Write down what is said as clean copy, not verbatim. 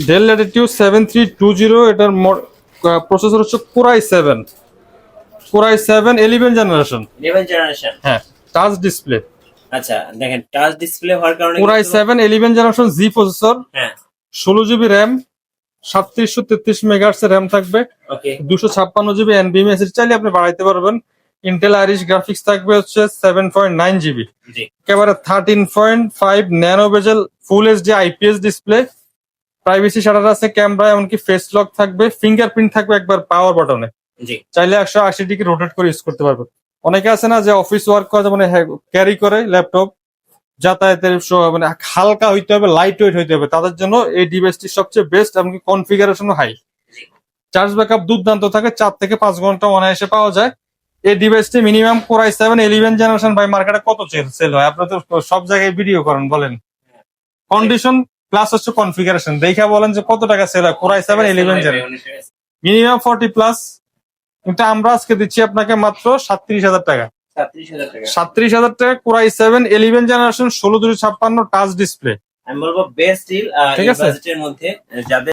Del Latitude 7320, এটার processor হচ্ছে core i 7 11 generation. 11 generation. হ্যাঁ, টাচ ডিসপ্লে। আচ্ছা দেখেন টাচ ডিসপ্লে হওয়ার কারণে কোরাই 7 11 জেনারেশন জি প্রসেসর, হ্যাঁ 16 জিবি র্যাম, 3733 মেগাহার্টজ র্যাম থাকবে, ওকে 256 জিবি এনভিএমই এসএসডি, চাইলে আপনি বাড়াইতে পারবেন। ইন্টেল আইরিশ গ্রাফিক্স থাকবে হচ্ছে 7.9 জিবি, জি একেবারে 13.5 ন্যানো বেজেল full HD IPS display, privacy shutter আছে, ক্যামেরা, এমনকি ফেস লক থাকবে, ফিঙ্গারপ্রিন্ট থাকবে একবার পাওয়ার বাটনে, জি চাইলে 180 ডিগ্রি রোটেট করে ইউজ করতে পারবেন। অনেকে আছে না যে অফিস ওয়ার্ক করে, মানে ক্যারি করে ল্যাপটপ, যাতায়াতের মানে হালকা হইতে হবে, লাইট ওয়েট হইতে হবে, তাদের জন্য এই ডিভাইসটি সবচেয়ে বেস্ট, এমনকি কনফিগারেশন হাই। চার্জ ব্যাকআপ দুর্দান্ত থাকে, 4 থেকে 5 ঘন্টা অনায়াসে পাওয়া যায়। এই ডিভাইসটি মিনিমাম কোরাই 7 11 জেনারেশন ভাই মার্কেটে কত সেল হয়? আপনারা তো সব জায়গায় ভিডিও করেন, বলেন কন্ডিশন প্লাস হচ্ছে কনফিগারেশন দেখা বলেন যে কত টাকা সেল হয় কোরাই 7 11 জেনারেশন? মিনিমাম 40 প্লাস, কিন্তু আমরা আজকে দিচ্ছি আপনাকে মাত্র 37,000 টাকা। 37,000 টাকা। 37,000 টাকা কোরাই 7 11 জেনারেশন, 16:56 টাচ ডিসপ্লে। আমি বলবো বেস্ট ডিল ঠিক এই আছে? বাজেটের মধ্যে যাদের